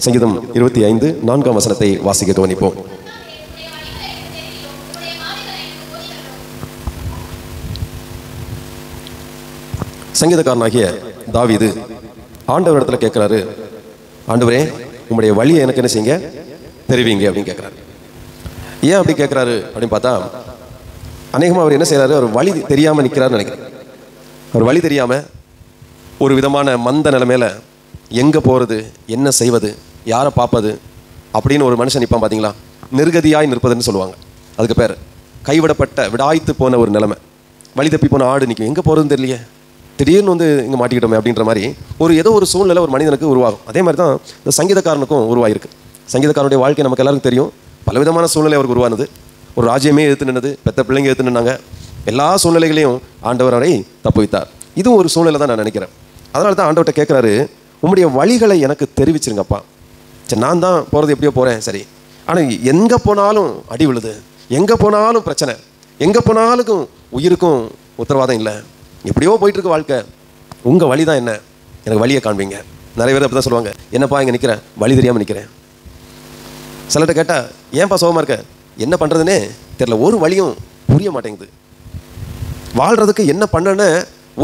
சங்கீதம் 25 4ஆம் வசனத்தை வாசிக்க கவனிப்போம். சங்கீதக்காரனாகிய தாவீது ஆண்டவரிடத்துல கேட்கிறாரு, ஆண்டவரே உங்களுடைய வழியை எனக்கு என்ன செய்யுங்க தெரிவிங்க அப்படின்னு கேட்கிறாரு. ஏன் அப்படி கேட்கிறாரு அப்படின்னு பார்த்தா, அநேகமாக அவர் என்ன செய்யறாரு, அவர் வழி தெரியாம நிற்கிறாருன்னு நினைக்கிறேன். அவர் வழி தெரியாம ஒரு விதமான மந்த நிலைமையில எங்க போறது, என்ன செய்வது, யாரை பார்ப்பது அப்படின்னு ஒரு மனுஷன் நிற்பான் பார்த்தீங்களா. நிர்கதியாய் நிற்பதுன்னு சொல்லுவாங்க. அதுக்கு பேர் கைவிடப்பட்ட விடாய்த்து போன ஒரு நிலைமை. வழி தப்பி போன ஆடு நிற்கும், எங்கே போகிறதுன்னு தெரியலையே, திடீர்னு வந்து இங்கே மாட்டிக்கிட்டோமே அப்படின்ற மாதிரி ஏதோ ஒரு சூழ்நிலை ஒரு மனிதனுக்கு உருவாகும். அதே மாதிரி தான் இந்த சங்கீதக்காரனுக்கும் உருவாயிருக்கு. சங்கீதக்காரனுடைய வாழ்க்கை நமக்கு எல்லாருக்கும் தெரியும். பலவிதமான சூழ்நிலை அவருக்கு உருவானது. ஒரு ராஜ்யமே எடுத்து நின்னது, பெத்த பிள்ளைங்க எடுத்து நின்னாங்க. எல்லா சூழ்நிலைகளையும் ஆண்டவர் அவரை தப்புவித்தார். இதுவும் ஒரு சூழ்நிலை தான் நான் நினைக்கிறேன். அதனால தான் ஆண்டவர்கிட்ட கேட்குறாரு, உம்முடைய வழிகளை எனக்கு தெரிவிச்சிருங்கப்பா. சரி, நான் தான் போகிறது எப்படியோ போகிறேன், சரி, ஆனால் எங்கே போனாலும் அடி விழுது, எங்கே போனாலும் பிரச்சனை, எங்கே போனாலும் உயிருக்கும் உத்தரவாதம் இல்லை, எப்படியோ போயிட்டுருக்கு வாழ்க்கை, உங்கள் வழி தான் என்ன, எனக்கு வழியை காண்பீங்க. நிறைய பேர் அப்படி தான் சொல்லுவாங்க, என்னப்பா இங்கே நிற்கிறேன், வழி தெரியாமல் நிற்கிறேன். சிலர்கிட்ட கேட்டால், ஏன்ப்பா சோகமாக இருக்க, என்ன பண்ணுறதுன்னே தெரியல, ஒரு வழியும் புரிய மாட்டேங்குது, வாழ்கிறதுக்கு என்ன பண்ணேன்னு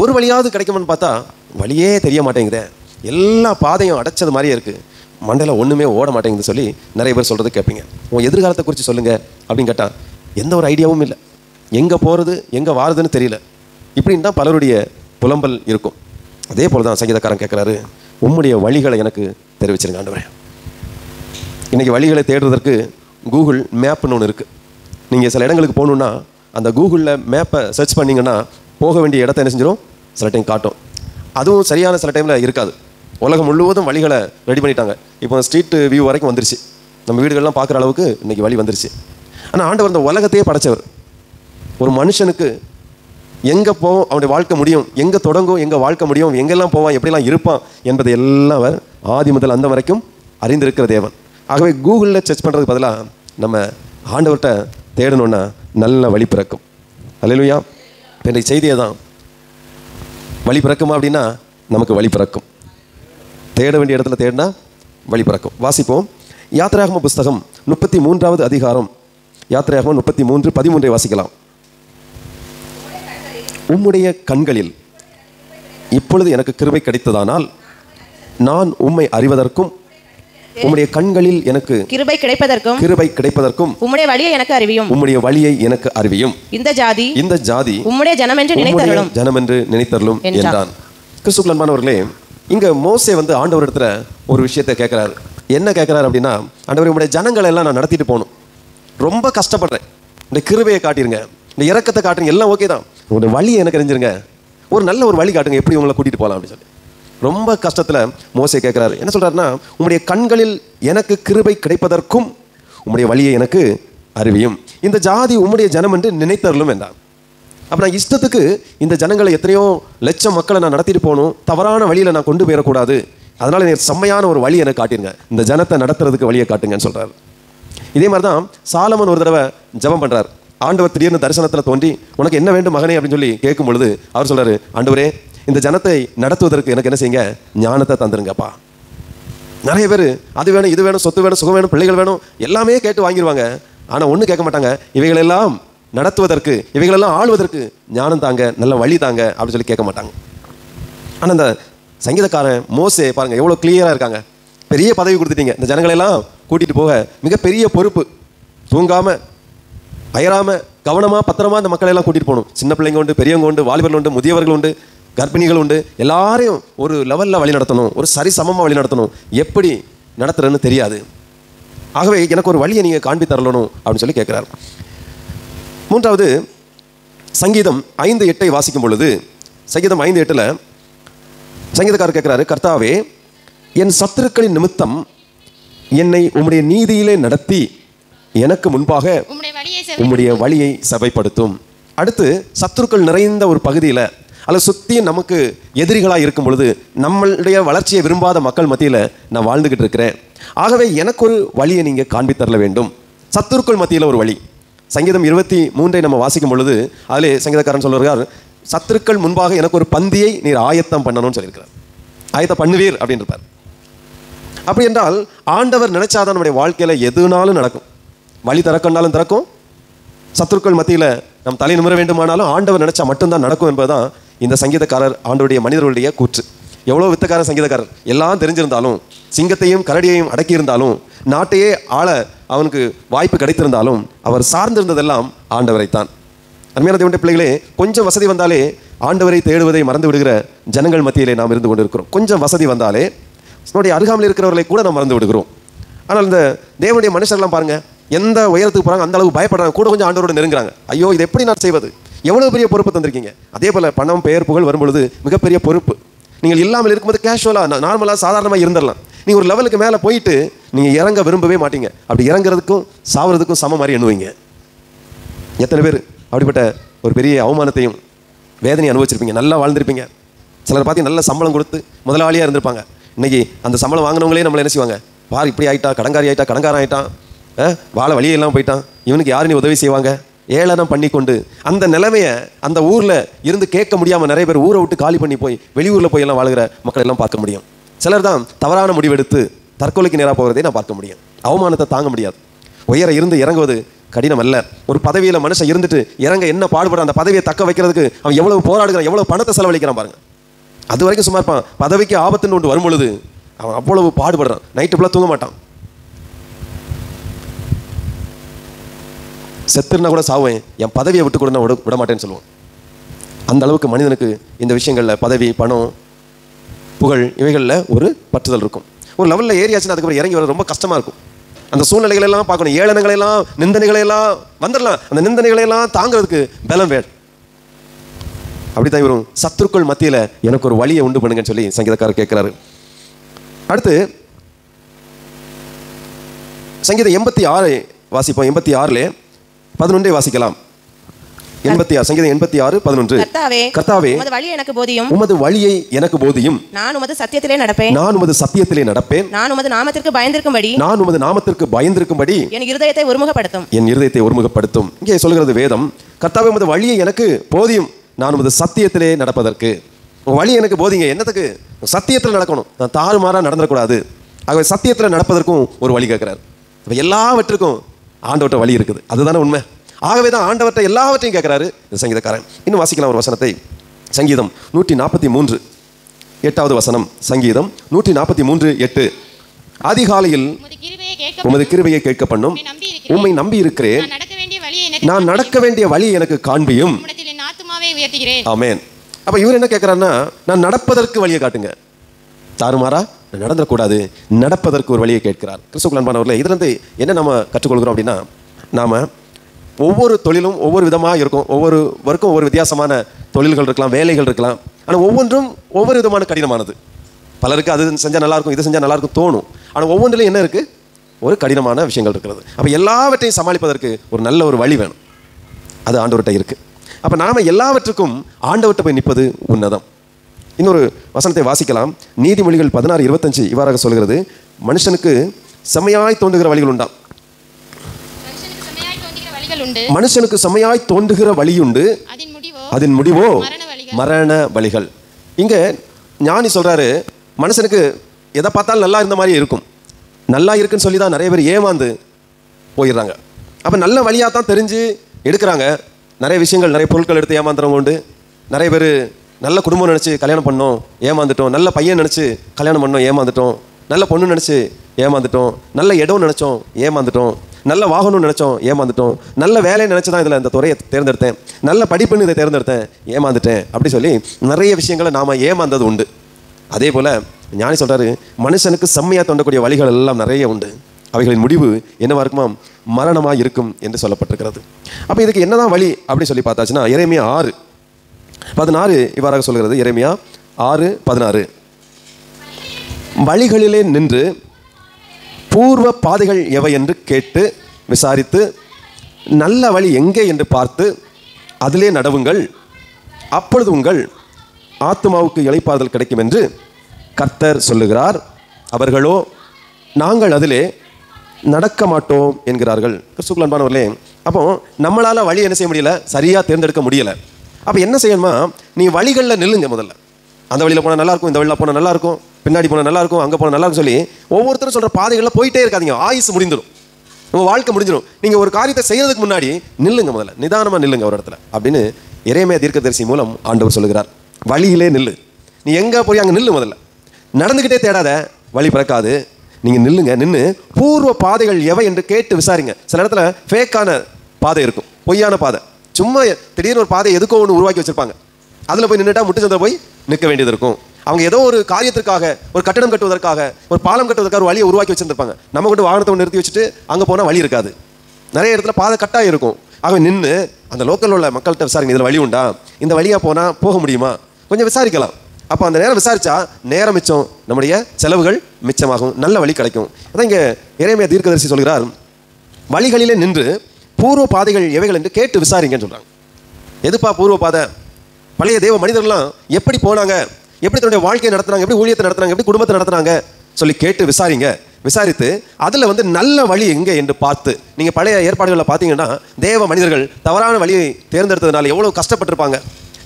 ஒரு வழியாவது கிடைக்குமான்னு பார்த்தா வழியே தெரிய மாட்டேங்குதே, எல்லா பாதையும் அடைச்சது மாதிரியே இருக்குது, மண்டையில் ஒன்றுமே ஓட மாட்டேங்குது சொல்லி நிறைய பேர் சொல்கிறது கேட்பீங்க. உன் எதிர்காலத்தை குறித்து சொல்லுங்கள் அப்படின்னு கேட்டால் எந்த ஒரு ஐடியாவும் இல்லை, எங்கே போகிறது எங்கே வாருதுன்னு தெரியல. இப்படின்னு தான் பலருடைய புலம்பல் இருக்கும். அதே போல் தான் சங்கீதக்காரன் கேட்குறாரு, உம்முடைய வழிகளை எனக்கு தெரிவிச்சிருங்க ஆண்டவரே. இன்றைக்கி வழிகளை தேடுறதற்கு கூகுள் மேப்னு ஒன்று இருக்குது. நீங்கள் சில இடங்களுக்கு போகணுன்னா அந்த கூகுளில் மேப்பை சர்ச் பண்ணிங்கன்னா போக வேண்டிய இடத்த என்ன செஞ்சிடும், சில டைம் காட்டும். அதுவும் சரியான சில டைமில் இருக்காது. உலகம் முழுவதும் வழிகளை ரெடி பண்ணிட்டாங்க. இப்போ ஸ்ட்ரீட் வியூ வரைக்கும் வந்துருச்சு, நம்ம வீடுகள்லாம் பார்க்குற அளவுக்கு இன்றைக்கி வழி வந்துருச்சு. ஆனால் ஆண்டவர் இந்த உலகத்தையே படைச்சவர். ஒரு மனுஷனுக்கு எங்கே போவோம், அவனுடைய வாழ்க்கை முடியும், எங்கே தொடங்கும், எங்கே வாழ்க்கை முடியும், எங்கெல்லாம் போவான், எப்படிலாம் இருப்பான் என்பதை எல்லாம் அவர் ஆதி முதல் அந்த வரைக்கும் அறிந்திருக்கிற தேவன். ஆகவே கூகுளில் சர்ச் பண்ணுறதுக்கு பதிலாக நம்ம ஆண்டவர்கிட்ட தேடணுன்னா நல்ல வழி பிறக்கும். அல்லேலூயா. இன்றைக்கு செய்தியை தான், வழி பிறக்குமா அப்படின்னா நமக்கு வழி பிறக்கும். தேட வேண்டிய இடத்துல தேடினா வழி பிறக்கும். வாசிப்போம். யாத்திராகம புஸ்தகம் 33வது அதிகாரம், யாத்திராகமம் 33:13 வாசிக்கலாம். உம்முடைய கண்களில் இப்பொழுது எனக்கு கிருபை கிடைத்ததானால் நான் உம்மை அறிவதற்கும் உம்முடைய கண்களில் எனக்கு கிருபை கிடைப்பதற்கும் உம்முடைய வழியை எனக்கு அறிவியும். இந்த ஜாதி உம்முடைய ஜனம் என்று நினைத்தருளும் என்றான். கிறிஸ்துவுக்குள் அன்பானவர்களே, இங்க மோசே வந்து ஆண்டவரிடத்துல ஒரு விஷயத்தை கேட்கிறாரு. என்ன கேட்கிறாரு அப்படின்னா, ஆண்டவரே உம்முடைய ஜனங்களை எல்லாம் நான் நடத்திட்டு போகணும், ரொம்ப கஷ்டப்படுறேன், இந்த கிருபையை காட்டிருங்க, இந்த இரக்கத்தை காட்டுங்க, எல்லாம் ஓகே தான், உங்களுடைய வழியை எனக்கு அறிஞ்சிருங்க, ஒரு நல்ல ஒரு வழி காட்டுங்க, எப்படி உங்களை கூட்டிட்டு போகலாம் அப்படின்னு சொல்லி ரொம்ப கஷ்டத்தில் மோசே கேட்குறாரு. என்ன சொல்கிறாருன்னா, உம்முடைய கண்களில் எனக்கு கிருபை கிடைப்பதற்கும் உம்முடைய வழியை எனக்கு அறிவியும். இந்த ஜாதி உம்முடைய ஜனம் என்று நினைத்தருளும் என்றான். அப்போ நான் இஷ்டத்துக்கு இந்த ஜனங்களை எத்தனையோ லட்சம் மக்களை நான் நடத்திட்டு போகணும், தவறான வழியில் நான் கொண்டு போயிடக்கூடாது, அதனால் எனக்கு செம்மையான ஒரு வழி எனக்கு காட்டிருங்க, இந்த ஜனத்தை நடத்துறதுக்கு வழியை காட்டுங்கன்னு சொல்கிறார். இதே மாதிரி தான் சாலமன் ஒரு தடவை ஜெபம் பண்ணுறார். ஆண்டவர் திடீர்னு தரிசனத்தில் தோன்றி, உனக்கு என்ன வேண்டும் மகனே அப்படின்னு சொல்லி கேட்கும் பொழுது அவர் சொல்கிறாரு, ஆண்டவரே இந்த ஜனத்தை நடத்துவதற்கு எனக்கு என்ன செய்யுங்க, ஞானத்தை தந்துருங்கப்பா. நிறைய பேர் அது வேணும், இது வேணும், சொத்து வேணும், சுகம் வேணும், பிள்ளைகள் வேணும், எல்லாமே கேட்டு வாங்கிடுவாங்க. ஆனால் ஒன்றும் கேட்க மாட்டாங்க, இவைகளெல்லாம் நடத்துவதற்கு, இவைகளெல்லாம் ஆளுவதற்கு ஞானம் தாங்க, நல்ல வழி தாங்க அப்படின்னு சொல்லி கேட்க மாட்டாங்க. ஆனால் இந்த சங்கீதக்காரன் மோசே பாருங்க எவ்வளோ கிளியராக இருக்காங்க. பெரிய பதவி கொடுத்துட்டீங்க, இந்த ஜனங்களெல்லாம் கூட்டிகிட்டு போக மிகப்பெரிய பொறுப்பு, தூங்காமல் அயராமல் கவனமாக பத்திரமா இந்த மக்களெல்லாம் கூட்டிகிட்டு போகணும். சின்ன பிள்ளைங்க உண்டு, பெரியவங்க உண்டு, வாலிபர்கள் உண்டு, முதியவர்கள் உண்டு, கர்ப்பிணிகள் உண்டு, எல்லாரையும் ஒரு லெவலில் வழி நடத்தணும், ஒரு சரிசமமாக வழி நடத்தணும். எப்படி நடத்துறதுன்னு தெரியாது. ஆகவே எனக்கு ஒரு வழியை நீங்கள் காண்பி தரலணும் அப்படின்னு சொல்லி கேட்குறாரு. மூன்றாவது சங்கீதம் 5:8 வாசிக்கும் பொழுது, சங்கீதம் 5:8 சங்கீதக்காரர் கேட்குறாரு, கர்த்தாவே என் சத்துருக்களின் நிமித்தம் என்னை உம்முடைய நீதியிலே நடத்தி எனக்கு முன்பாக உம்முடைய வழியை சபைப்படுத்தும். அடுத்து சத்துருக்கள் நிறைந்த ஒரு பகுதியில் அல்லது சுற்றி நமக்கு எதிரிகளாக இருக்கும் பொழுது நம்மளுடைய வளர்ச்சியை விரும்பாத மக்கள் மத்தியில் நான் வாழ்ந்துக்கிட்டு இருக்கிறேன். ஆகவே எனக்கு ஒரு வழியை நீங்கள் காண்பி தரல வேண்டும். சத்துருக்கள் மத்தியில் ஒரு வழி. சங்கீதம் 23 நம்ம வாசிக்கும் பொழுது அதிலே சங்கீதக்காரன் சொல்லுறார், சத்துருக்கள் முன்பாக எனக்கு ஒரு பந்தியை நீர் ஆயத்தம் பண்ணணும்னு சொல்லியிருக்கிறார். ஆயத்தம் பண்ணுவீர் அப்படின்னு இருப்பார். அப்படி என்றால் ஆண்டவர் நினைச்சாதான் நம்முடைய வாழ்க்கையில எதுனாலும் நடக்கும். வழி திறக்கண்டாலும் திறக்கும், சத்துருக்கள் மத்தியில் நம் தலை நிமிர வேண்டுமானாலும் ஆண்டவர் நினைச்சா மட்டும்தான் நடக்கும் என்பதுதான் இந்த சங்கீதக்காரர் ஆண்டவருடைய மனிதர்களுடைய கூற்று. எவ்வளோ வித்தக்காரர் சங்கீதக்காரர், எல்லாம் தெரிஞ்சிருந்தாலும், சிங்கத்தையும் கரடியையும் அடக்கி இருந்தாலும், நாட்டையே ஆள அவனுக்கு வாய்ப்பு கிடைத்திருந்தாலும், அவர் சார்ந்திருந்ததெல்லாம் ஆண்டவரைத்தான். அருமையான தேவனுடைய பிள்ளைகளே, கொஞ்சம் வசதி வந்தாலே ஆண்டவரை தேடுவதை மறந்து விடுகிற ஜனங்கள் மத்தியிலே நாம் இருந்து கொண்டு இருக்கிறோம். கொஞ்சம் வசதி வந்தாலே நம்முடைய அருகாமையில் இருக்கிறவர்களை கூட நாம் மறந்து விடுகிறோம். ஆனால் இந்த தேவனுடைய மனுஷர்லாம் பாருங்க, எந்த உயரத்துக்கு போகிறாங்க அந்த அளவுக்கு பயப்படுறாங்க, கூட கொஞ்சம் ஆண்டவரோடு நெருங்குறாங்க. ஐயோ இதை எப்படி நான் செய்வது, எவ்வளோ பெரிய பொறுப்பு தந்திருக்கீங்க. அதே போல் பணம் பெயர் புகழ் வரும்பொழுது மிகப்பெரிய பொறுப்பு. நீங்கள் இல்லாமல் இருக்கும்போது கேஷுவலாக நார்மலாக சாதாரணமாக இருந்துடலாம். நீங்கள் ஒரு லெவலுக்கு மேலே போயிட்டு நீங்கள் இறங்க விரும்பவே மாட்டீங்க. அப்படி இறங்குறதுக்கும் சாவறதுக்கும் சம மாதிரி எண்ணுவீங்க. எத்தனை பேர் அப்படிப்பட்ட ஒரு பெரிய அவமானத்தையும் வேதனையை அனுபவிச்சிருப்பீங்க. நல்லா வாழ்ந்திருப்பீங்க. சிலர் பார்த்தீங்கன்னா நல்ல சம்பளம் கொடுத்து முதலாளியாக இருந்திருப்பாங்க. இன்றைக்கி அந்த சம்பளம் வாங்கினவங்களே நம்மளை என்ன செய்வாங்க, பார் இப்படி ஆகிட்டா, கடங்காரன் ஆகிட்டான், வாழ வழியெல்லாம் போயிட்டான், இவனுக்கு யாரு நீ உதவி செய்வாங்க, ஏளனம் பண்ணி கொண்டு அந்த நிலைமையை அந்த ஊரில் இருந்து கேட்க முடியாமல் நிறைய பேர் ஊரை விட்டு காலி பண்ணி போய் வெளியூரில் போய் எல்லாம் வாழ்கிற மக்கள் எல்லாம் பார்க்க முடியும். சிலர் தான் தவறான முடிவெடுத்து தற்கொலைக்கு நேராக போகிறதே நான் பார்க்க முடியும். அவமானத்தை தாங்க முடியாது. உயர இருந்து இறங்குவது கடினம் அல்ல. ஒரு பதவியில் மனுஷன் இருந்துட்டு இறங்க என்ன பாடுபட, அந்த பதவியை தக்க வைக்கிறதுக்கு அவன் எவ்வளவு போராடுகிறான், எவ்வளவு பணத்தை செலவழிக்கிறான் பாருங்க. அது வரைக்கும் சும்மா இருப்பான். பதவிக்கு ஆபத்துன்னு ஒன்று வரும் பொழுது அவன் அவ்வளவு பாடுபடுறான். நைட்டு ஃபுல்லாக தூங்க மாட்டான். செத்துருனா கூட சாவேன், என் பதவியை விட்டு கூட நான் விட மாட்டேன்னு சொல்லுவான். அந்த அளவுக்கு மனிதனுக்கு இந்த விஷயங்களில் பதவி, பணம், புகழ் இவைகளில் ஒரு பற்றுதல் இருக்கும். ஒரு லெவலில் ஏரியாச்சுன்னா அதுக்கப்புறம் இறங்கி வர ரொம்ப கஷ்டமாக இருக்கும். அந்த சூழ்நிலைகளெல்லாம் பார்க்கணும், ஏளனங்களெல்லாம் நிந்தனைகளெல்லாம் வந்துடலாம். அந்த நிந்தனைகளெல்லாம் தாங்கிறதுக்கு பலம் வேணும். அப்படித்தான் இவரும் சத்துருக்கள் மத்தியில் எனக்கு ஒரு வழியை உண்டு பண்ணுங்கன்னு சொல்லி சங்கீதக்காரர் கேட்கிறாரு. அடுத்து சங்கீதம் 86 வாசிப்போம். 86 11 வாசிக்கலாம். 86 சங்கீதம் 86 11. கர்த்தாவே உமது வழியை எனக்கு போதியும், நான் உமது சத்தியத்திலே நடப்பேன். நான் உமது நாமத்திற்கு பயந்திருக்கும்படி என் இருதயத்தை ஒருமுகப்படுத்தும். இங்கே சொல்கிறது வேதம், கர்த்தாவே உமது வழியை எனக்கு போதியும், நான் உமது சத்தியத்திலே நடப்பதற்கு. வழி எனக்கு போதிங்க, என்னத்துக்கு? சத்தியத்தில் நடக்கணும், நான் தாறுமாறாக நடந்துடக்கூடாது. ஆகவே சத்தியத்தில் நடப்பதற்கும் ஒரு வழி கேட்கிறார். இப்போ எல்லாவற்றுக்கும் ஆண்டவர்கிட்ட வழி இருக்குது, அதுதானே உண்மை. ஆகவே தான் ஆண்டவர்கிட்ட எல்லாவற்றையும் கேட்கிறாரு இந்த சங்கீதக்காரன். இன்னும் வாசிக்கலாம் ஒரு வசனத்தை. சங்கீதம் 143 8வது வசனம். சங்கீதம் 143 8. அதிகாலையில் உமது கிருபையை கேட்க பண்ணும், உம்மை நம்பி இருக்கிறேன், நான் நடக்க வேண்டிய வழி எனக்கு காண்பியும். ஆமென். அப்ப இவர் என்ன கேட்கிறாருன்னா, நான் நடப்பதற்கு வழியை காட்டுங்க, தாறுமாறா நடந்துடக்கூடாது, நடப்பதற்கு ஒரு வழியை கேட்கிறார். கிறிஸ்துவுக்குள் அன்பானவர்களே, இதுலேருந்து என்ன நம்ம கற்றுக்கொள்கிறோம் அப்படின்னா, நாம் ஒவ்வொரு தொழிலும் ஒவ்வொரு விதமாக இருக்கும். ஒவ்வொருவருக்கும் ஒவ்வொரு வித்தியாசமான தொழில்கள் இருக்கலாம், வேலைகள் இருக்கலாம். ஆனால் ஒவ்வொன்றும் ஒவ்வொரு விதமான கடினமானது. பலருக்கு அது செஞ்சால் நல்லாயிருக்கும், இது செஞ்சால் நல்லாயிருக்கும் தோணும். ஆனால் ஒவ்வொன்றிலையும் என்ன இருக்குது, ஒரு கடினமான விஷயங்கள் இருக்கிறது. அப்போ எல்லாவற்றையும் சமாளிப்பதற்கு ஒரு நல்ல ஒரு வழி வேணும். அது ஆண்டவர்கிட்ட இருக்குது. அப்போ நாம் எல்லாவற்றுக்கும் ஆண்டவர்கிட்ட போய் நிற்பது உன்னதம். இன்னொரு வசனத்தை வாசிக்கலாம். நீதிமொழிகள் 16:25 இவ்வாறாக சொல்கிறது, மனுஷனுக்கு செம்மையாய் தோன்றுகிற வழிகள் உண்டாம். மனுஷனுக்கு செம்மையாய் தோன்றுகிற வழியுண்டு, அதன் முடிவோ மரண வழிகள். இங்க ஞானி சொல்றாரு, மனுஷனுக்கு எதை பார்த்தாலும் நல்லா இருந்த மாதிரி இருக்கும், நல்லா இருக்குன்னு சொல்லி தான் நிறைய பேர் ஏமாந்து போயிடுறாங்க. அப்போ நல்ல வழியாக தான் தெரிஞ்சு எடுக்கிறாங்க. நிறைய விஷயங்கள், நிறைய பொருட்கள் எடுத்து ஏமாந்துறவங்க உண்டு. நிறைய பேர் நல்ல குடும்பம் நினச்சி கல்யாணம் பண்ணோம், ஏமாந்துட்டோம். நல்ல பையன் நினச்சி கல்யாணம் பண்ணோம், ஏமாந்துட்டோம். நல்ல பொண்ணு நினச்சி ஏமாந்துட்டோம். நல்ல இடம் நினச்சோம், ஏமாந்துட்டோம். நல்ல வாகனம் நினச்சோம், ஏமாந்துட்டோம். நல்ல வேலையை நினச்சி தான் இதில் இந்த துறையை தேர்ந்தெடுத்தேன், நல்ல படிப்புன்னு இதை தேர்ந்தெடுத்தேன், ஏமாந்துட்டேன். அப்படி சொல்லி நிறைய விஷயங்களை நாம் ஏமாந்தது உண்டு. அதே போல் ஞானி சொல்கிறாரு, மனுஷனுக்கு செம்மையாக தோன்றக்கூடிய வழிகள் எல்லாம் நிறைய உண்டு, அவைகளின் முடிவு என்னவா இருக்குமா, மரணமாக இருக்கும் என்று சொல்லப்பட்டிருக்கிறது. அப்போ இதுக்கு என்னதான் வழி அப்படின்னு சொல்லி பார்த்தாச்சுன்னா, எரேமியா 6:16 இவ்வாறாக சொல்கிறது. எரேமியா 6:16. வழிகளிலே நின்று பூர்வ பாதைகள் எவை என்று கேட்டு விசாரித்து நல்ல வழி எங்கே என்று பார்த்து அதிலே நடவுங்கள், அப்பொழுது உங்கள் ஆத்துமாவுக்கு இளைப்பாறுதல் கிடைக்கும் என்று கர்த்தர் சொல்லுகிறார். அவர்களோ நாங்கள் அதிலே நடக்க மாட்டோம் என்கிறார்கள். கிறிஸ்துவுக்குள் அன்பானவர்களே, அப்போ நம்மளால் வழி என்ன செய்ய முடியல, சரியாக தேர்ந்தெடுக்க முடியலை. அப்போ என்ன செய்யணுமா, நீ வழிகளில் நில்லுங்க. முதல்ல அந்த வழியில் போனால் நல்லாயிருக்கும், இந்த வழியில் போனால் நல்லாயிருக்கும், பின்னாடி போனால் நல்லா இருக்கும், அங்கே போனால் நல்லா இருக்கும் சொல்லி ஒவ்வொருத்தரும் சொல்கிற பாதைகளில் போயிட்டே இருக்காதீங்க. ஆயுசு முடிந்துடும், உங்கள் வாழ்க்கை முடிஞ்சிடும். நீங்கள் ஒரு காரியத்தை செய்யறதுக்கு முன்னாடி நில்லுங்க, முதல்ல நிதானமாக நில்லுங்க ஒரு இடத்துல அப்படின்னு எரேமியா தீர்க்கதரிசி மூலம் ஆண்டவர் சொல்லுகிறார். வழியிலே நில்லு, நீ எங்கே போய் அங்கே நில்லு. முதல்ல நடந்துக்கிட்டே தேடாத, வழி பிறக்காது. நீங்கள் நில்லுங்க, நின்று பூர்வ பாதைகள் எவை என்று கேட்டு விசாரிங்க. சில இடத்துல ஃபேக்கான பாதை இருக்கும், பொய்யான பாதை. சும்மா திடீர்னு ஒரு பாதை எதுக்கோ ஒன்று உருவாக்கி வச்சிருப்பாங்க. அதில் போய் நின்றுட்டா முட்டு சந்தை போய் நிற்க வேண்டியது இருக்கும். அவங்க ஏதோ ஒரு காரியத்திற்காக, ஒரு கட்டடம் கட்டுவதற்காக, ஒரு பாலம் கட்டுவதற்காக ஒரு வழியை உருவாக்கி வச்சிருப்பாங்க. நம்ம கொண்டு வாகனத்தை நிறுத்தி வச்சுட்டு அங்கே போனால் வழி இருக்காது. நிறைய இடத்துல பாதை கட்டாயம் இருக்கும். ஆக நின்று அந்த லோக்கலில் உள்ள மக்கள்கிட்ட விசாரிங்க, இதில் வழி உண்டா, இந்த வழியாக போனால் போக முடியுமா, கொஞ்சம் விசாரிக்கலாம். அப்போ அந்த நேரம் விசாரித்தா நேரம் மிச்சம், நம்முடைய செலவுகள் மிச்சமாகும், நல்ல வழி கிடைக்கும். அதான் இங்கே எரேமியா தீர்க்கதரிசி சொல்கிறார், வழிகளிலே நின்று பூர்வ பாதைகள் எவைகள் என்று கேட்டு விசாரிங்கன்னு சொல்கிறாங்க. எதுப்பா பூர்வ பாதை? பழைய தேவ மனிதர்கள்லாம் எப்படி போனாங்க, எப்படி தன்னுடைய வாழ்க்கையை நடத்துனாங்க, எப்படி ஊழியத்தை நடத்துனாங்க, எப்படி குடும்பத்தை நடத்துனாங்க சொல்லி கேட்டு விசாரிங்க. விசாரித்து அதில் நல்ல வழி எங்கே என்று பார்த்து, நீங்கள் பழைய ஏற்பாடுகளில் பார்த்தீங்கன்னா தேவ மனிதர்கள் தவறான வழியை தேர்ந்தெடுத்ததுனால எவ்வளோ கஷ்டப்பட்டிருப்பாங்க.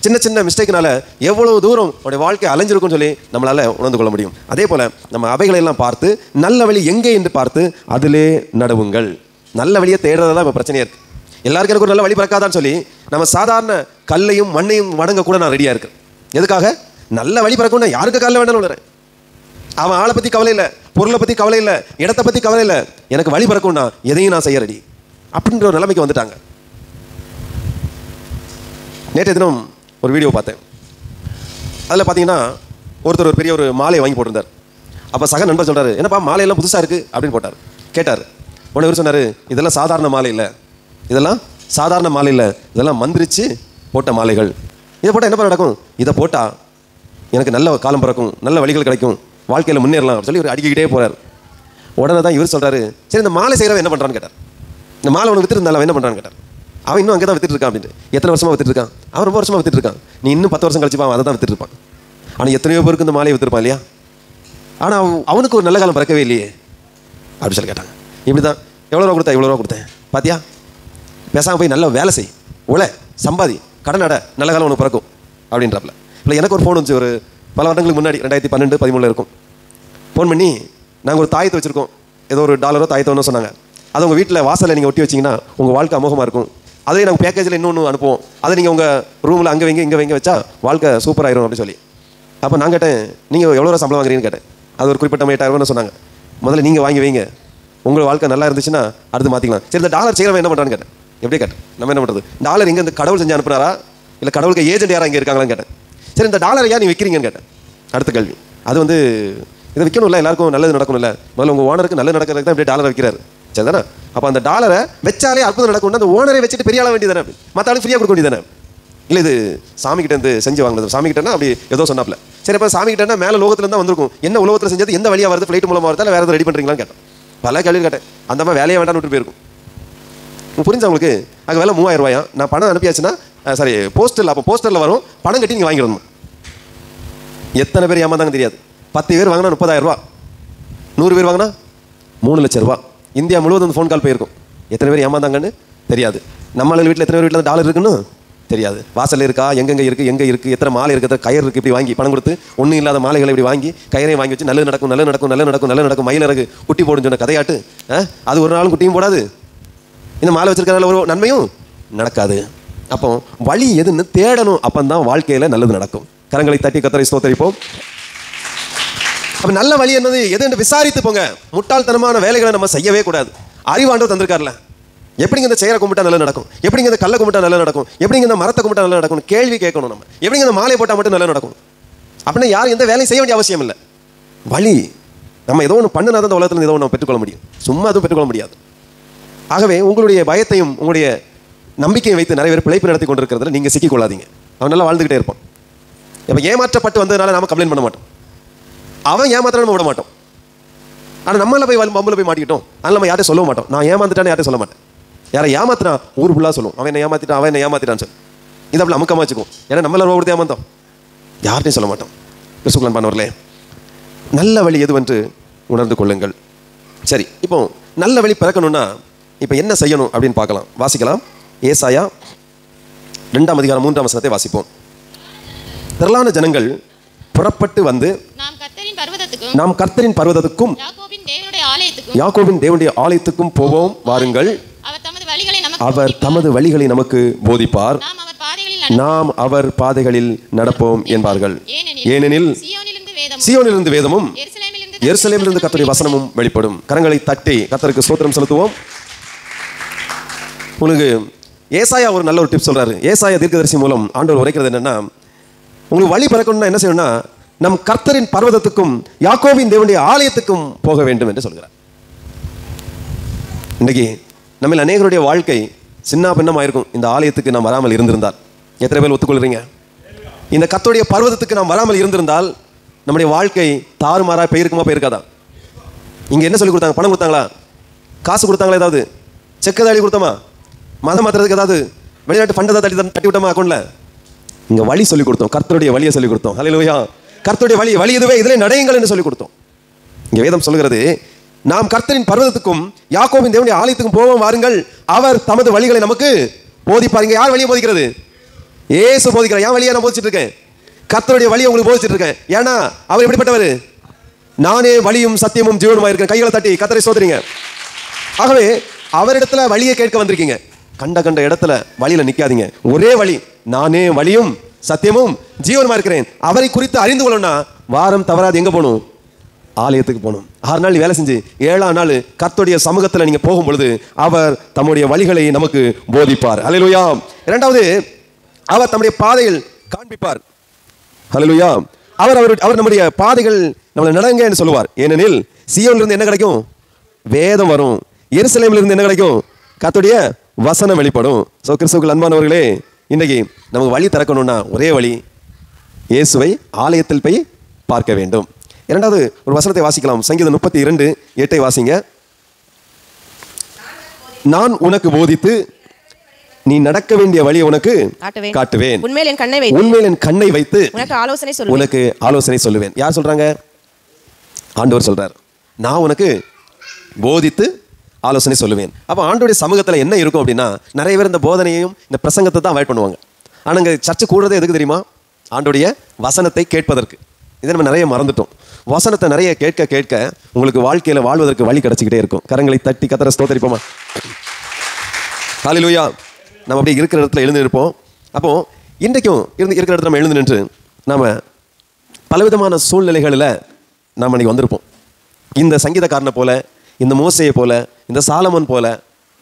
சின்ன சின்ன மிஸ்டேக்னால எவ்வளவு தூரம் அவருடைய வாழ்க்கை அலைஞ்சிருக்கும்னு சொல்லி நம்மளால் உணர்ந்து கொள்ள முடியும். அதே போல் நம்ம அவைகளெல்லாம் பார்த்து நல்ல வழி எங்கே என்று பார்த்து அதிலே நடவுங்கள். நல்ல வழியை தேடுறதா இப்போ பிரச்சனையாக இருக்குது. எல்லாருக்கும் எனக்கு ஒரு நல்ல வழி பிறக்காதான்னு சொல்லி நம்ம சாதாரண கல்லையும் மண்ணையும் வணங்க கூட நான் ரெடியாக இருக்கேன். எதுக்காக? நல்ல வழி பிறக்கும். நான் யாருக்கு காலில் வேண்டாலும் விடுறேன். அவன் ஆளை பற்றி கவலை இல்லை, பொருளை பற்றி கவலை இல்லை, இடத்தை பற்றி கவலை இல்லை, எனக்கு வழி பிறக்கும்னா எதையும் நான் செய்ய ரெடி அப்படின்ற ஒரு நிலைமைக்கு வந்துட்டாங்க. நேற்றைய தினம் ஒரு வீடியோ பார்த்தேன். அதில் பார்த்தீங்கன்னா ஒருத்தர் ஒரு பெரிய ஒரு மாலையை வாங்கி போட்டிருந்தார். அப்போ சக நண்பர் சொல்கிறாரு, என்னப்பா மாலையெல்லாம் புதுசாக இருக்குது அப்படின்னு போட்டார். கேட்டார். உடனே இவர் சொன்னார், இதெல்லாம் சாதாரண மாலை இல்லை, இதெல்லாம் சாதாரண மாலை இல்லை, இதெல்லாம் மந்திரிச்சு போட்ட மாலைகள். இதை போட்டால் என்ன நடக்கும்? இதை போட்டால் எனக்கு நல்ல காலம் பிறக்கும், நல்ல வழிகள் கிடைக்கும், வாழ்க்கையில் முன்னேறலாம் சொல்லி இவர் அடிக்கிட்டே போகிறார். உடனே தான் இவர் சொல்கிறாரு, சரி இந்த மாலை செய்கிறவன் என்ன பண்ணுறான்னு கேட்டார். இந்த மாலை உனக்கு வித்துருந்தாலும் அவன் என்ன பண்ணுறான்னு கேட்டார். அவன் இன்னும் அங்கே தான் வித்துட்டு இருக்கான் அப்படின்ட்டு. எத்தனை வருஷமாக வித்துட்டு இருக்கான்? அவன் ரொம்ப வருஷமாக வித்துட்டு இருக்கான். நீ இன்னும் 10 வருஷம் கழிச்சுப்பா அவன் அதை தான் வித்துட்டு இருப்பான். ஆனால் எத்தனையோ பேருக்கு இந்த மாலையை வித்துருப்பான் இல்லையா? ஆனால் அவனுக்கு ஒரு நல்ல காலம் பிறக்கவே இல்லையே அப்படின்னு சொல்லி கேட்டாங்க. இப்படி தான் எவ்வளோ ரூபா கொடுத்தேன், இவ்வளோ ரூபா கொடுத்தேன், பார்த்தியா, பேசாமல் போய் நல்லா வேலை செய், உழை, சம்பாதி, கடன் அடை, நல்ல காலம் உனக்கு பிறக்கும் அப்படின்றப்பல. இல்லை எனக்கு ஒரு ஃபோன் வந்துச்சு, ஒரு பல வருடங்களுக்கு முன்னாடி 2012-13 இருக்கும். ஃபோன் பண்ணி, நாங்கள் ஒரு தாயத்தை வச்சுருக்கோம், ஏதோ ஒரு $1 தாயத்தோன்னு சொன்னாங்க. அதை உங்கள் வீட்டில் வாசலில் நீங்கள் ஒட்டி வச்சிங்கன்னா உங்கள் வாழ்க்கை அமோகமாக இருக்கும். அதே நாங்கள் பேக்கேஜில் இன்னொன்று அனுப்புவோம், அதை நீங்கள் உங்கள் ரூமில் அங்கே வைங்க இங்கே வைங்க வச்சா வாழ்க்கை சூப்பராகிடும் அப்படின்னு சொல்லி. அப்போ நான் கேட்டேன், நீங்கள் எவ்வளோ சம்பளம் வாங்குறீங்கன்னு கேட்டேன். அது ஒரு குறிப்பிட்ட 8,000 சொன்னாங்க. முதல்ல நீங்கள் வாங்கி வைங்க, உங்கள் வாழ்க்கை நல்லா இருந்துச்சுன்னா அடுத்து மாற்றிக்கலாம். சரி இந்த டாலர் செய்கிறவன் என்ன பண்ணுறான்னு கேட்டேன். எப்படியே கேட்டேன், நம்ம என்ன பண்ணுறது, டாலர் எங்கே இந்த கடவுள் செஞ்சு அனுப்புனாரா இல்லை கடவுளுக்கு ஏஜென்ட் யாரும் இங்கே இருக்காங்களான்னு கேட்டேன். சரி இந்த டாலர் ஏன் நீ விற்கிறீங்கன்னு கேட்டேன். அடுத்த கேள்வி, அது இதை விற்கணும்ல, எல்லாருக்கும் நல்லது நடக்கணும்ல, முதல்ல உங்கள் ஓனருக்கு நல்லது நடக்கிறதுக்கு தான் இப்படி டாலர் வைக்கிறாரு, சரி தானே? அப்போ அந்த டாலரை வச்சாலே அற்புதம் நடக்கும், அந்த ஓனரை வச்சுட்டு பெரிய ஆள வேண்டியதானே, மற்ற ஆளு ஃப்ரீயாக கொடுக்க வேண்டியதானே. இல்லை இது சாமிக்கிட்டேருந்து செஞ்சு வாங்கினது, சாமிக்கிட்டேன்னா அப்படி ஏதோ சொன்னாப்ல. சரி அப்போ சாமிக்கிட்டேன்னா மேலே லோகத்தில் தான் வந்திருக்கும், என்ன உலகத்தில் செஞ்சது, எந்த வழியாக வருது, ஃப்ளைட் மூலமாக வருதா, வேறு எதாவது ரெடி பண்ணுறீங்களான்னு கேட்டேன். பல கேள்வி கேட்டேன். அந்த மாதிரி வேலையை வேண்டாம்னு விட்டு போயிருக்கும். புரிஞ்சா உங்களுக்கு? அங்கே வேலை 3000 ரூபாயா, நான் பணம் அனுப்பியாச்சுன்னா சரி போஸ்டரில், அப்போ போஸ்டரில் வரும், பணம் கட்டி நீங்கள் வாங்கிடணும். எத்தனை பேர் ஏமாந்தாங்க தெரியாது. 10 பேர் வாங்கினா 30,000 ரூபா, 100 பேர் வாங்கினா 3 லட்சம் ரூபா. இந்தியா முழுவதும் ஃபோன் கால் போயிருக்கும். எத்தனை பேர் ஏமாந்தாங்கன்னு தெரியாது. நம்ம வீட்டில் எத்தனை பேர் வீட்டில் டாலர் இருக்குன்னு தெரியாது. வாசல் இருக்கா, எங்கெங்கே இருக்குது, எங்கே இருக்குது, எத்தனை மாலை இருக்குது, எத்தனை கயிறு இருக்குது, இப்படி வாங்கி பணம் கொடுத்து ஒன்றும் இல்லாத மாலைகளை இப்படி வாங்கி கயிறையும் வாங்கி வச்சு நல்லது நடக்கும் நல்லது நடக்கும் நல்லது நடக்கும் நல்லது நடக்கும் மயிலிறகு குட்டி போடுன்னு சொன்ன கதையாட்டு அது ஒரு நாளும் குட்டியும் போடாது. இந்த மாலை வச்சிருக்கிறதுல ஒரு நன்மையும் நடக்காது. அப்போ வழி எதுன்னு தேடணும், அப்போ தான் வாழ்க்கையில் நல்லது நடக்கும். கரங்களை தட்டி கர்த்தரை ஸ்தோத்திரிப்போம். அப்போ நல்ல வழி என்னது எது என்று விசாரித்து போங்க. முட்டாள்தனமான வேலைகளை நம்ம செய்யவே கூடாது. அறிவாண்டவர் தந்திருக்காருல, எப்படிங்க இந்த செயலை கும்பிட்டா நல்லா நடக்கும், எப்படிங்க இந்த கல்லை கும்பிட்டா நல்லா நடக்கும், எப்படிங்க இந்த மரத்தை கும்பிட்டா நல்லா நடக்கும் கேள்வி கேட்கணும். நம்ம எப்படிங்க இந்த மாலை போட்டால் மட்டும் நல்லா நடக்கும் அப்படின்னா யாரும் எந்த வேலையும் செய்ய வேண்டிய அவசியம் இல்லை. வழி நம்ம ஏதோ ஒன்று பண்ணினா தான் இந்த உலகத்தில் ஏதோ ஒன்று பெற்றுக்கொள்ள முடியும், சும்மா அதுவும் பெற்றுக்கொள்ள முடியாது. ஆகவே உங்களுடைய பயத்தையும் உங்களுடைய நம்பிக்கையை வைத்து நிறைய பேர் பிழைப்பு நடத்தி கொண்டிருக்கிறதுல நீங்கள் சிக்கிக்கொள்ளாதீங்க. அவன் நல்லா வாழ்ந்துக்கிட்டே இருப்பான். இப்போ ஏமாற்றப்பட்டு வந்ததுனால நாம கம்ப்ளைண்ட் பண்ண மாட்டோம், அவன் ஏமாற்ற நம்ம விட மாட்டோம். ஆனால் நம்மள போய் பம்பில் போய் மாட்டிக்கிட்டோம், அதனால் நம்ம யார்ட்டையும் சொல்ல மாட்டோம். நான் ஏமாந்துட்டானே யார்ட்டையும் சொல்ல மாட்டேன். யாரை ஏமாத்தினா ஊர் ஃபுல்லாக சொல்லுவோம், அவன் என்ன ஏமாத்திட்டான், அவன் என்ன ஏமாத்திட்டான்னு சொல்லி இதை அப்படி அமுக்கமாக வச்சுக்குவோம். ஏன்னா நம்மள ரூபா கொடுத்து ஏமாந்தோம், யார்ட்டையும் சொல்ல மாட்டோம். கிறிஸ்துக்குள் பண்ணவர்களே, நல்ல வழி எதுவென்று உணர்ந்து கொள்ளுங்கள். சரி, இப்போ நல்ல வழி பிறக்கணும்னா இப்போ என்ன செய்யணும் அப்படின்னு பார்க்கலாம். வாசிக்கலாம். ஏசாயா 2:3 வாசிப்போம். திரளான ஜனங்கள் புறப்பட்டு வந்து நாம் கர்த்தரின் பர்வதத்துக்கு நாம் கர்த்தரின் பர்வதத்துக்கும் யாக்கோபின் தேவனுடைய ஆலயத்துக்கும் போவோம் வாருங்கள். அவர் தமது வழிகளை நமக்கு போதிப்பார், நாம் அவர் பாதைகளில் நடப்போம் என்பார்கள். ஏனெனில் சீயோனிலிருந்து வேதமும் எருசலேமிலிருந்து கர்த்தருடைய வசனமும் வெளிப்படும். கரங்களை தட்டி கர்த்தருக்கு ஸ்தோத்திரம் செலுத்துவோம். உங்களுக்கு ஏசாயா ஒரு நல்ல ஒரு டிப் சொல்றாரு. ஏசாயா தீர்க்கதரிசி மூலம் ஆண்டவர் உரைக்கிறது என்னன்னா, உங்களுக்கு வழி பிறக்கணும்னா என்ன செய்யணும்னா, நம் கர்த்தரின் பர்வதத்துக்கும் யாக்கோபின் தேவனுடைய ஆலயத்துக்கும் போக வேண்டும் என்று சொல்கிறார். இன்னைக்கு நம்ம அநேகருடைய வாழ்க்கை சின்ன பின்னமாயிருக்கும் இந்த ஆலயத்துக்கு நாம் வராமல் இருந்திருந்தால். எத்தனை பேர் ஒத்துக்கொள்றீங்க? இந்த கர்த்தருடைய பர்வதத்துக்கு நாம் வராமல் இருந்திருந்தால் நம்முடைய வாழ்க்கை தாறுமாறா போயிருக்காதா? இங்க என்ன சொல்லி கொடுத்தாங்க? பணம் கொடுத்தாங்களா? காசு கொடுத்தாங்களா? ஏதாவது செக் ஏதாவது கொடுத்தோமா? மதம் மாத்துறதுக்கு ஏதாவது வெளிநாட்டு ஃபண்ட் ஏதாவது தட்டி விட்டோமா அக்கௌண்ட்ல? இங்க வழி சொல்லி கொடுத்தோம், கர்த்தருடைய வழியை சொல்லி கொடுத்தோம். ஹல்லேலூயா! கர்த்தருடைய வழி இதுவே, இதிலே நடையுங்கள் என்று சொல்லி கொடுத்தோம். இங்க வேதம் சொல்கிறது, நாம் கர்த்தரின் பர்வதத்துக்கும் யாக்கோபின் தேவனுடைய ஆலயத்துக்கும் போவோம் வாருங்கள், அவர் தமது வழிகளை நமக்கு போதிப்பார். இங்க யார் வழியை போதிக்கிறது? இயேசு போதிக்கிறார். என் வழியை நான் போதிச்சிட்டு இருக்கேன், கர்த்தருடைய வழியை உங்களுக்கு போதிச்சிட்டு இருக்கேன். ஏன்னா அவர் எப்படிப்பட்டவர்? நானே வழியும் சத்தியமும் ஜீவனுமா இருக்கேன். கைகளை தட்டி கர்த்தரை ஸ்தோத்திரிங்க. ஆகவே அவரிடத்துல வழியை கேட்க வந்திருக்கீங்க. கண்ட இடத்துல வழியில நிக்காதீங்க. ஒரே வழி, நானே வழியும் சத்தியமும் ஜீவனுமா இருக்கிறேன். அவரை குறித்து அறிந்து கொள்ளணும்னா வாரம் தவறாது எங்க போகணும்? ஆலயத்துக்கு போகணும். 6 நாள் வேலை செஞ்சு 7ஆம் நாள் கர்த்தருடைய சமூகத்தில் நீங்க போகும் பொழுது அவர் தம்முடைய வழிகளை நமக்கு போதிப்பார். ஹல்லேலூயா! இரண்டாவது, அவர் தம்முடைய பாதைகள் காண்பிப்பார். ஹல்லேலூயா! அவர் நம்முடைய பாதைகள் நம்மளை நடங்க என்று சொல்லுவார். ஏனெனில் சீயோனிலிருந்து என்ன கிடைக்கும்? வேதம் வரும். எருசலேமிலிருந்து என்ன கிடைக்கும்? கர்த்தருடைய வசனம் வெளிப்படும். சோ கிறிஸ்துவுக்குள் அன்பானவர்களே, இன்னைக்கு நமக்கு வழி திறக்கணும்னா ஒரே வழி, இயேசுவை ஆலயத்தில் போய் பார்க்க வேண்டும். இரண்டாவது ஒரு வசனத்தை வாசிக்கலாம். சங்கீதம் 32:8 வாசிங்க. நான் உனக்கு போதித்து நீ நடக்க வேண்டிய வழியை உனக்கு காட்டுவேன், உன்மேல் என் கண்ணை வைத்து உனக்கு ஆலோசனை சொல்லுவேன். யார் சொல்றாங்க? ஆண்டவர் சொல்றார். நான் உனக்கு போதித்து ஆலோசனை சொல்லுவேன். அப்போ ஆண்டோடைய சமூகத்தில் என்ன இருக்கும் அப்படின்னா, நிறைய பேர் இந்த போதனையையும் இந்த பிரசங்கத்தை தான் அவாய்ட் பண்ணுவாங்க. ஆனால் இங்கே சர்ச்சை கூடுறதே எதுக்கு தெரியுமா? ஆண்டோடைய வசனத்தை கேட்பதற்கு. இதை நம்ம நிறைய மறந்துட்டோம். வசனத்தை நிறைய கேட்க கேட்க உங்களுக்கு வாழ்க்கையில் வாழ்வதற்கு வழி கிடைச்சிக்கிட்டே இருக்கும். கரங்களை தட்டி கர்த்தரை ஸ்தோத்திரிப்போமா? ஹல்லேலூயா! நம்ம அப்படியே இருக்கிற இடத்துல எழுந்து நிற்போம். அப்போ இன்றைக்கும் இருக்கிற இடத்துல நம்ம எழுந்து நின்று நம்ம பலவிதமான சூழ்நிலைகளில் நாம் அன்றைக்கி வந்திருப்போம். இந்த சங்கீதக்காரனை போல, இந்த மோசையை போல, இந்த சாலமன் போல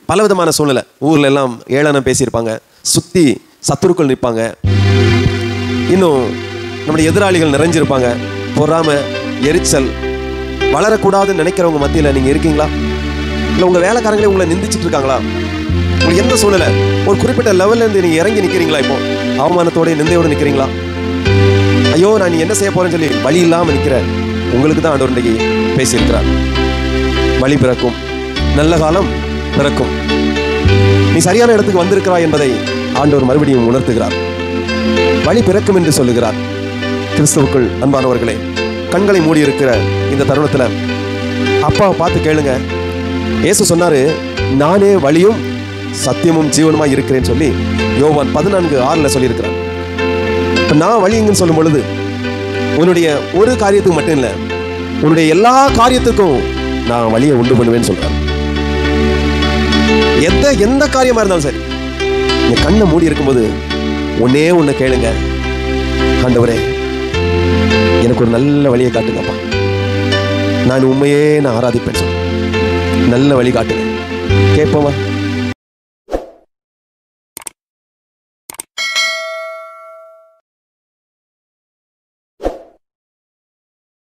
பலவிதமான சூழ்நிலை. ஊரில் எல்லாம் ஏளனம் பேசியிருப்பாங்க, சுற்றி சத்துருக்கள் நிற்பாங்க, இன்னும் நம்முடைய எதிராளிகள் நிறைஞ்சிருப்பாங்க. பொறாமை, எரிச்சல், வளரக்கூடாதுன்னு நினைக்கிறவங்க மத்தியில் நீங்கள் இருக்கீங்களா? இல்லை உங்கள் வேலைக்காரங்களே உங்களை நிந்திச்சிட்டு இருக்காங்களா? உங்களுக்கு எந்த சூழ்நிலை? ஒரு குறிப்பிட்ட லெவல்லேருந்து நீங்கள் இறங்கி நிற்கிறீங்களா? இப்போ அவமானத்தோட நிந்தையோடு நிற்கிறீங்களா? ஐயோ நான் நீ என்ன செய்ய போறேன்னு சொல்லி வழி இல்லாமல் நிற்கிற உங்களுக்கு தான் ஆண்டவர் இன்றைக்கு பேசியிருக்கிறார். வழி பிறக்கும், நல்ல காலம் பிறக்கும், நீ சரியான இடத்துக்கு வந்திருக்கிறாய் என்பதை ஆண்டவர் மறுபடியும் உணர்த்துகிறார். வழி பிறக்கும் என்று சொல்லுகிறார். கிறிஸ்துவுக்குள் அன்பானவர்களே, கண்களை மூடி இருக்கிற இந்த தருணத்தில் அப்பாவை பார்த்து கேளுங்க. இயேசு சொன்னாரு, நானே வழியும் சத்தியமும் ஜீவனுமாய் இருக்கிறேன்னு சொல்லி யோவான் 14:6 சொல்லியிருக்கிறார். இப்போ நான் வழிங்கன்னு சொல்லும் பொழுது உன்னுடைய ஒரு காரியத்துக்கு மட்டும் இல்லை, உன்னுடைய எல்லா காரியத்துக்கும் நான் வழியை உண்டு பண்ணுவேன்னு சொல்றேன். எந்த காரியமா இருந்தாலும் சரி, நீ கண்ணை மூடி இருக்கும்போது ஒன்னே ஒன்று கேளுங்க. ஆண்டவரே, எனக்கு ஒரு நல்ல வழியை காட்டுங்கப்பா, நான் உண்மையே ஆராதிப்பேன் சொல்லு. நல்ல வழி காட்டுங்க. கேட்போமா?